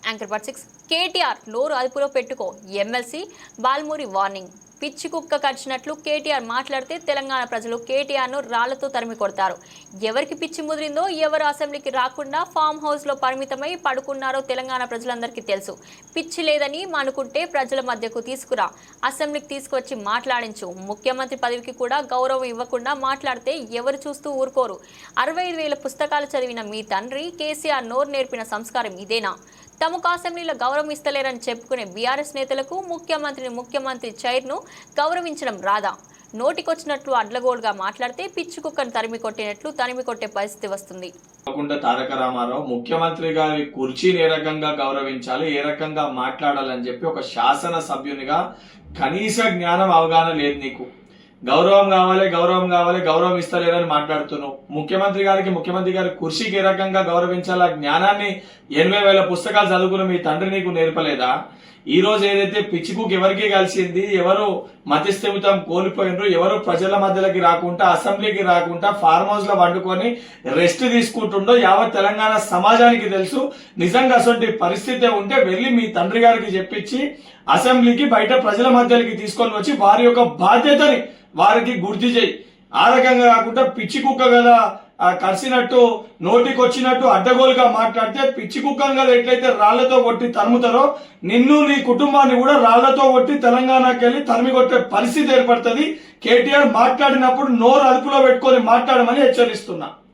Anchor per 6 KTR నోరు అదుపులో పెట్టుకో ఎమ్మెల్సీ బాల్మూరి వార్నింగ్. పిచ్చి కుక్క కరిచినట్లు కేటీఆర్ మాట్లాడితే తెలంగాణ ప్రజలు కేటీఆర్ను రాళ్లతో తరిమి కొడతారు. ఎవరికి పిచ్చి ముదిరిందో, ఎవరు అసెంబ్లీకి రాకుండా ఫామ్ హౌస్లో పరిమితమై పడుకున్నారో తెలంగాణ ప్రజలందరికీ తెలుసు. పిచ్చి లేదని అనుకుంటే ప్రజల మధ్యకు తీసుకురా, అసెంబ్లీకి తీసుకొచ్చి మాట్లాడించు. ముఖ్యమంత్రి పదవికి కూడా గౌరవం ఇవ్వకుండా మాట్లాడితే ఎవరు చూస్తూ ఊరుకోరు. 65,000 పుస్తకాలు చదివిన మీ తండ్రి కేసీఆర్ నోరు నేర్పిన సంస్కారం ఇదేనా? తమకు అసెంబ్లీలో గౌరవం ఇస్తలేరని చెప్పుకునే బీఆర్ఎస్ నేతలకు ముఖ్యమంత్రి చైర్ను గౌరవించడం రాదా? నోటికొచ్చినట్లు అడ్లగోలుగా మాట్లాడితే పిచ్చి కుక్కను తరిమి కొట్టే పరిస్థితి వస్తుంది. తారక రామారావు ముఖ్యమంత్రి గారి కుర్చీని ఏ రకంగా గౌరవించాలి, ఏ రకంగా మాట్లాడాలని చెప్పి ఒక శాసన సభ్యునిగా కనీస జ్ఞానం అవగాహన లేదు నీకు. గౌరవం కావాలి గౌరవం ఇస్తలేరని మాట్లాడుతున్నావు. ముఖ్యమంత్రి గారి కుర్చీకి ఏ రకంగా గౌరవించాలా జ్ఞానాన్ని 80,000 పుస్తకాలు చదువుకుని మీ తండ్రి నీకు నేర్పలేదా? ఈ రోజు ఏదైతే పిచ్చికుకి ఎవరికి కలిసింది, ఎవరు మతిస్థిమితం కోల్పోయినరు, ఎవరు ప్రజల మధ్యలోకి రాకుండా, అసెంబ్లీకి రాకుండా ఫార్మ్ హౌస్ లో వండుకొని రెస్ట్ తీసుకుంటుండో యావత్ తెలంగాణ సమాజానికి తెలుసు. నిజంగా అసలు పరిస్థితి ఉంటే వెళ్లి మీ తండ్రి గారికి చెప్పించి అసెంబ్లీకి బయట ప్రజల మధ్యలోకి తీసుకొని వచ్చి వారి యొక్క బాధ్యతని వారికి గుర్తు చేయి. ఆ రకంగా కాకుండా పిచ్చి కుక్క కదా కరిసినట్టు నోటికి వచ్చినట్టు అడ్డగోలుగా మాట్లాడితే, పిచ్చి కుక్కను కదా ఎట్లయితే రాళ్లతో కొట్టి తరుముతారో నిన్ను నీ కుటుంబాన్ని కూడా రాళ్లతో కొట్టి తెలంగాణకి వెళ్ళి తరిమి కొట్టే పరిస్థితి ఏర్పడుతుంది. కేటీఆర్ మాట్లాడినప్పుడు నోరు అదుపులో పెట్టుకొని మాట్లాడమని హెచ్చరిస్తున్నా.